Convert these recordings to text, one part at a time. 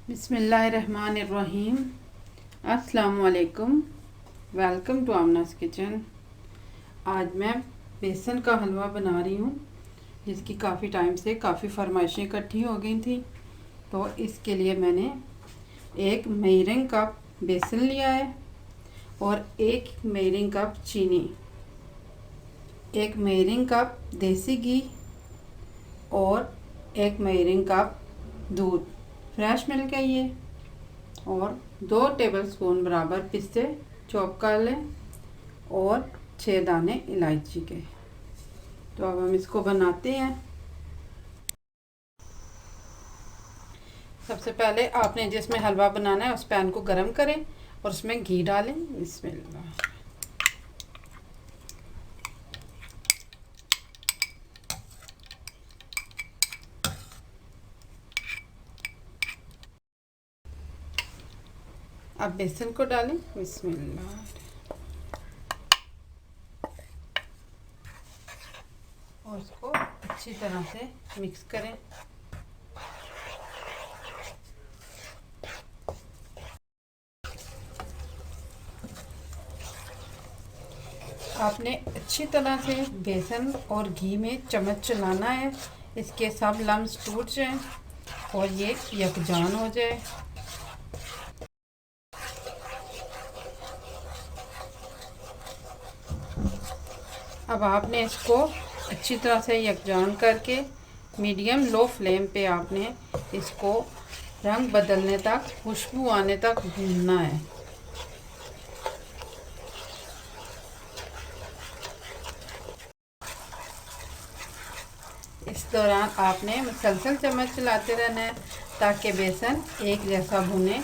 बिस्मिल्लाहिर्रहमानिर्रहीम। अस्सलाम वालेकुम। Welcome to Aamna's kitchen. आज मैं बेसन का हलवा बना रही हूँ, जिसकी काफ़ी टाइम से काफ़ी फरमाइशें इकट्ठी हो गई थी। तो इसके लिए मैंने एक मेजरिंग कप बेसन लिया है और एक मेजरिंग कप चीनी, एक मेजरिंग कप देसी घी और एक मेजरिंग कप दूध फ्रेश मिल्क है ये, और 2 टेबलस्पून बराबर पिस्ते चॉप कर लें और 6 दाने इलायची के। तो अब हम इसको बनाते हैं। सबसे पहले आपने जिसमें हलवा बनाना है उस पैन को गरम करें और उसमें घी डालें। बिस्मिल्लाह। अब बेसन को डालें। बिस्मिल्लाह। और उसको अच्छी तरह से मिक्स करें। आपने अच्छी तरह से बेसन और घी में चम्मच चलाना है, इसके सब लम्स टूट जाएं और ये यकजान हो जाए। अब आपने इसको अच्छी तरह से यकजान करके मीडियम लो फ्लेम पे आपने इसको रंग बदलने तक, खुशबू आने तक भूनना है। इस दौरान आपने मुसलसल चम्मच चलाते रहना है ताकि बेसन एक जैसा भुने।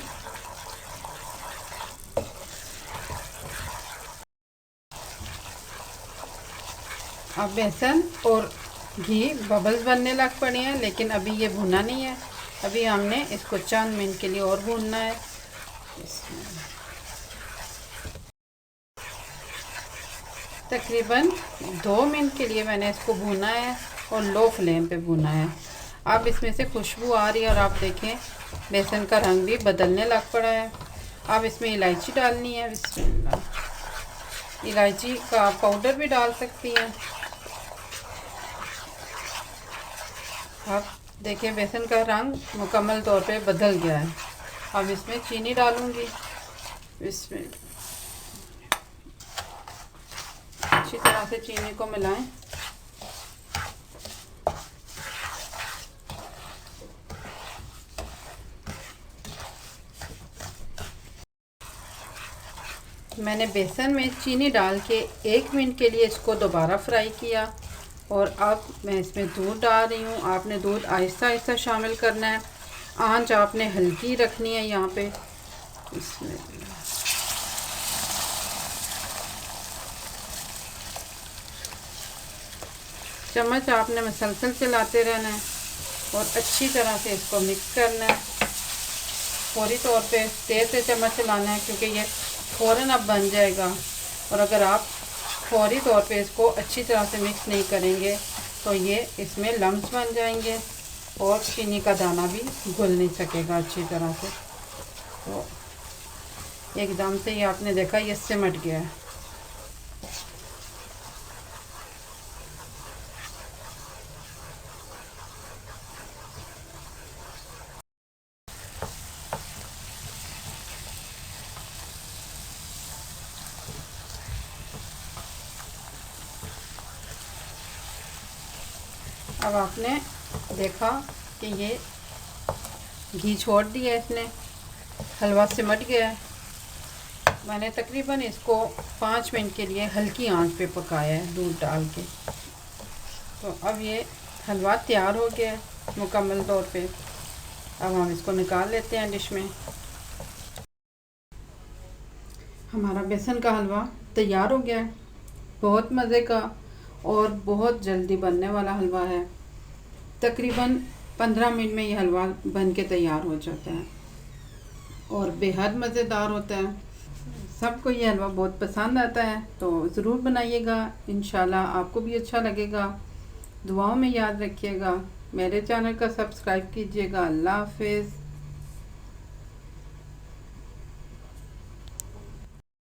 अब बेसन और घी बबल्स बनने लग पड़े हैं, लेकिन अभी ये भुना नहीं है। अभी हमने इसको चंद मिनट के लिए और भूनना है। तकरीबन 2 मिनट के लिए मैंने इसको भूना है और लो फ्लेम पे भूना है। अब इसमें से खुशबू आ रही है और आप देखें बेसन का रंग भी बदलने लग पड़ा है। अब इसमें इलायची डालनी है। बिस्मिल्लाह। इलायची का पाउडर भी डाल सकती हैं। अब देखिए बेसन का रंग मुकम्मल तौर पे बदल गया है। अब इसमें चीनी डालूंगी। इसमें अच्छी तरह से चीनी को मिलाएं। मैंने बेसन में चीनी डाल के 1 मिनट के लिए इसको दोबारा फ्राई किया और अब मैं इसमें दूध डाल रही हूँ। आपने दूध आहिस्ता आहिस्ता शामिल करना है। आंच आपने हल्की रखनी है यहाँ पे। इसमें चम्मच आपने मुसलसल चलाते रहना है और अच्छी तरह से इसको मिक्स करना है। फौरी तौर पे तेज़ से चम्मच चलाना है क्योंकि ये फ़ौरन अब बन जाएगा, और अगर आप फौरी तौर पे इसको अच्छी तरह से मिक्स नहीं करेंगे तो ये इसमें लम्स बन जाएंगे और चीनी का दाना भी घुल नहीं सकेगा अच्छी तरह से। तो एकदम से ये आपने देखा ये सिमट गया है। अब आपने देखा कि ये घी छोड़ दिया इसने, हलवा सिमट गया है। मैंने तकरीबन इसको 5 मिनट के लिए हल्की आंच पे पकाया है दूध डाल के। तो अब ये हलवा तैयार हो गया है मुकम्मल तौर पे। अब हम इसको निकाल लेते हैं डिश में। हमारा बेसन का हलवा तैयार हो गया है। बहुत मज़े का और बहुत जल्दी बनने वाला हलवा है। तकरीबन 15 मिनट में ये हलवा बन के तैयार हो जाता है और बेहद मज़ेदार होता है। सबको ये हलवा बहुत पसंद आता है, तो ज़रूर बनाइएगा। इंशाल्लाह आपको भी अच्छा लगेगा। दुआओं में याद रखिएगा। मेरे चैनल का सब्सक्राइब कीजिएगा। अल्लाह हाफ़िज़।